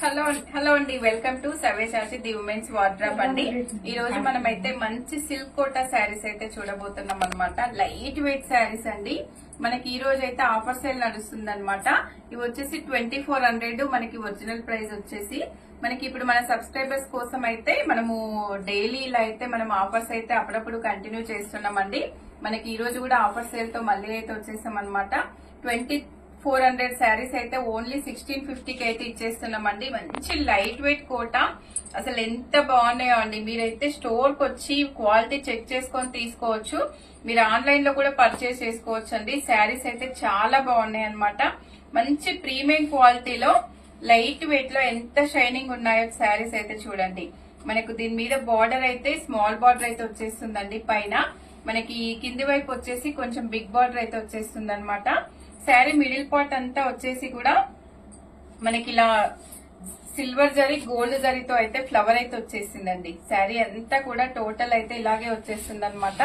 Hello అండి, welcome to Savyasachi the women's wardrobe అండి. ఈ రోజు మనమైతే మంచి సిల్క్ కోటా శారీస్ అయితే చూడబోతున్నాం అనమాట. లైట్ వెయిట్ శారీస్ అండి. మనకి ఈ రోజు అయితే ఆఫర్ సేల్ నడుస్తుంది అనమాట. ఇవి వచ్చేసి 2400. మనకి ఒరిజినల్ ప్రైస్ వచ్చేసి మనకి ఇప్పుడు మన సబ్స్క్రైబర్స్ కోసం అయితే మనము డైలీ ఇలా అయితే మనం ఆఫర్స్ అయితే అప్పుడప్పుడు కంటిన్యూ చేస్తున్నామండి. మనకి ఈ రోజు కూడా ఆఫర్ సేల్ తో మళ్ళీ అయితే వచ్చేసాం అనమాట. 2400 శారీస్ అయితే ఓన్లీ 1650కి అయితే ఇచ్చేస్తున్నామండి. మంచి లైట్ వెయిట్ కోటా, అసలు ఎంత బాగున్నాయో అండి. మీరైతే స్టోర్ కి వచ్చి క్వాలిటీ చెక్ చేసుకొని తీసుకోవచ్చు. మీరు ఆన్లైన్ లో కూడా పర్చేస్ చేసుకోవచ్చు అండి. శారీస్ అయితే చాలా బాగున్నాయి అనమాట. మంచి ప్రీమియం క్వాలిటీలో లైట్ వెయిట్ లో ఎంత షైనింగ్ ఉన్నాయో శారీస్ అయితే చూడండి. మనకు దీని మీద బార్డర్ అయితే స్మాల్ బార్డర్ అయితే వచ్చేస్తుందండి. పైన మనకి కింది వైపు వచ్చేసి కొంచెం బిగ్ బార్డర్ అయితే వచ్చేస్తుంది అనమాట. శారీ మిడిల్ పార్ట్ అంతా వచ్చేసి కూడా మనకి ఇలా సిల్వర్ జరీ గోల్డ్ జరీతో అయితే ఫ్లవర్ అయితే వచ్చేసిందండి. శారీ అంతా కూడా టోటల్ అయితే ఇలాగే వచ్చేస్తుంది అనమాట.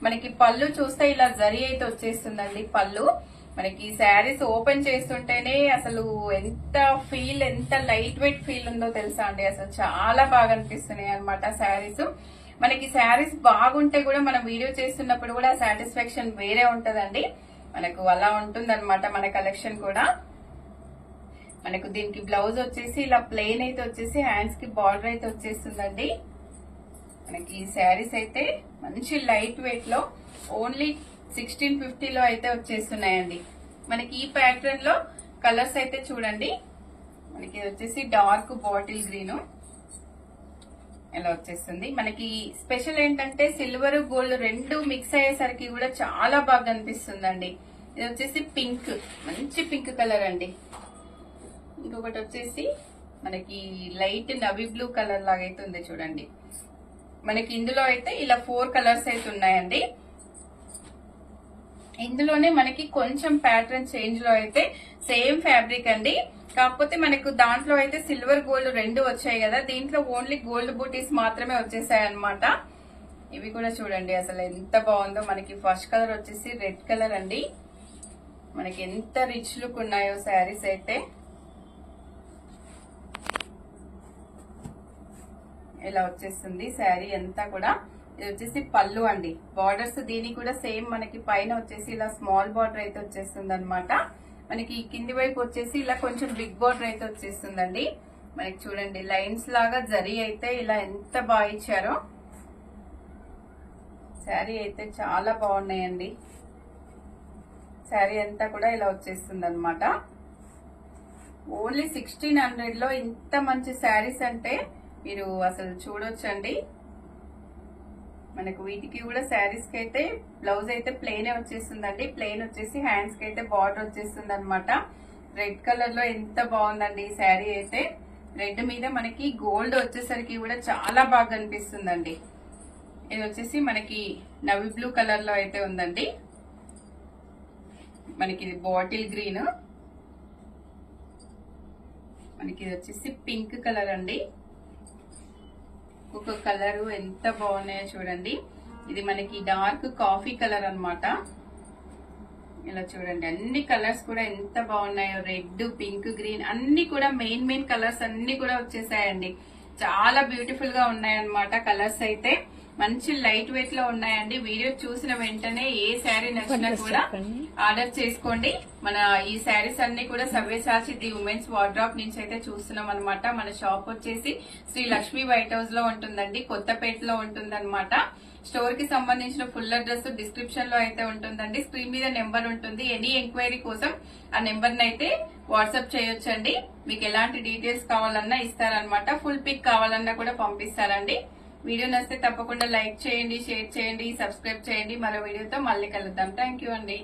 మనకి పళ్ళు చూస్తే ఇలా జరీ అయితే వచ్చేస్తుందండి. పళ్ళు మనకి శారీస్ ఓపెన్ చేస్తుంటేనే అసలు ఎంత లైట్ వెయిట్ ఫీల్ ఉందో తెలుసా అండి. అసలు చాలా బాగా అనిపిస్తున్నాయి అనమాట శారీస్. మనకి శారీస్ బాగుంటే కూడా మనం వీడియో చేస్తున్నప్పుడు కూడా సాటిస్ఫాక్షన్ వేరే ఉంటదండి. మనకు అలా ఉంటుందన్నమాట మన కలెక్షన్ కూడా. మనకు దీనికి బ్లౌజ్ వచ్చేసి ఇలా ప్లెయిన్ అయితే వచ్చేసి హ్యాండ్స్ కి బార్డర్ అయితే వచ్చేస్తుందండి. మనకి ఈ శారీస్ అయితే మంచి లైట్ వెయిట్ లో ఓన్లీ 1650లో అయితే వచ్చేస్తున్నాయండి. మనకి ఈ ప్యాటర్న్ లో కలర్స్ అయితే చూడండి. మనకి వచ్చేసి డార్క్ బాటిల్ గ్రీన్ ఇలా వచ్చేస్తుంది. మనకి స్పెషల్ ఏంటంటే సిల్వర్ గోల్డ్ రెండు మిక్స్ అయ్యేసరికి కూడా చాలా బాగా అనిపిస్తుందండి. ఇది వచ్చేసి పింక్, మంచి పింక్ కలర్ అండి. ఇంకొకటి వచ్చేసి మనకి లైట్ నవీ బ్లూ కలర్ లాగా అయితే ఉంది చూడండి. మనకి ఇందులో అయితే ఇలా 4 కలర్స్ అయితే ఉన్నాయండి. ఇందులోనే మనకి కొంచెం ప్యాటర్న్ చేంజ్ లో అయితే సేమ్ ఫ్యాబ్రిక్ అండి. కాకపోతే మనకు దాంట్లో అయితే సిల్వర్ గోల్డ్ రెండు వచ్చాయి కదా, దీంట్లో ఓన్లీ గోల్డ్ బూటీస్ మాత్రమే వచ్చేసాయి అనమాట. ఇవి కూడా చూడండి అసలు ఎంత బాగుందో. మనకి ఫస్ట్ కలర్ వచ్చేసి రెడ్ కలర్ అండి. మనకి ఎంత రిచ్ లుక్ ఉన్నాయో శారీస్ అయితే. ఇలా వచ్చేస్తుంది శారీ అంతా కూడా. ఇది వచ్చేసి పళ్ళు అండి. బార్డర్స్ దీనికి కూడా సేమ్ మనకి పైన వచ్చేసి ఇలా స్మాల్ బార్డర్ అయితే వచ్చేస్తుంది అనమాట. మనకి కింది వైపు వచ్చేసి ఇలా కొంచెం బిగ్ బార్డర్ అయితే వచ్చేస్తుందండి. మనకి చూడండి లైన్స్ లాగా జరీ అయితే ఇలా ఎంత బాగా ఇచ్చారో. శారీ అయితే చాలా బాగున్నాయండి. శారీ అంతా కూడా ఇలా వచ్చేస్తుంది అనమాట. ఓన్లీ 1600లో ఇంత మంచి శారీస్ అంటే మీరు అసలు చూడొచ్చండి. మనకు వీటికి కూడా శారీస్ కి అయితే బ్లౌజ్ అయితే ప్లెయిన్ వచ్చేస్తుందండి. ప్లెయిన్ వచ్చేసి హ్యాండ్స్ కి అయితే బార్డర్ వచ్చేస్తుంది అనమాట. రెడ్ కలర్ లో ఎంత బాగుందండి ఈ శారీ అయితే. రెడ్ మీద మనకి గోల్డ్ వచ్చేసరికి కూడా చాలా బాగా అనిపిస్తుందండి. ఇది వచ్చేసి మనకి నవీ బ్లూ కలర్ లో అయితే ఉందండి. మనకి ఇది బాటిల్ గ్రీన్, మనకి ఇది వచ్చేసి పింక్ కలర్ అండి. ఒక కలర్ ఎంత బాగున్నాయో చూడండి. ఇది మనకి డార్క్ కాఫీ కలర్ అన్నమాట. ఇలా చూడండి అన్ని కలర్స్ కూడా ఎంత బాగున్నాయో. రెడ్, పింక్, గ్రీన్ అన్ని కూడా మెయిన్ కలర్స్ అన్ని కూడా వచ్చేసాయండి. చాలా బ్యూటిఫుల్ గా ఉన్నాయన్నమాట కలర్స్ అయితే. మంచి లైట్ వెయిట్ లో ఉన్నాయండి. వీడియో చూసిన వెంటనే ఏ శారీ నచ్చినా కూడా ఆర్డర్ చేసుకోండి. మన ఈ శారీస్ అన్ని కూడా సవ్యసాచి ది ఉమెన్స్ వార్డ్రాప్ నుంచి అయితే చూస్తున్నాం అనమాట. మన షాప్ వచ్చేసి శ్రీ లక్ష్మీ వైట్ హౌస్ లో ఉంటుందండి, కొత్తపేటలో ఉంటుందన్నమాట. స్టోర్ కి సంబంధించిన ఫుల్ అడ్రస్ డిస్క్రిప్షన్ లో అయితే ఉంటుందండి. స్క్రీన్ మీద నెంబర్ ఉంటుంది. ఎనీ ఎంక్వైరీ కోసం ఆ నెంబర్ ని అయితే వాట్సాప్ చేయొచ్చండి. మీకు ఎలాంటి డీటెయిల్స్ కావాలన్నా ఇస్తారనమాట. ఫుల్ పిక్ కావాలన్నా కూడా పంపిస్తారండి. వీడియో నచ్చితే తప్పకుండా లైక్ చేయండి, షేర్ చేయండి, సబ్స్క్రైబ్ చేయండి. మరో వీడియోతో మళ్ళీ కలుద్దాం. థ్యాంక్ యూ అండి.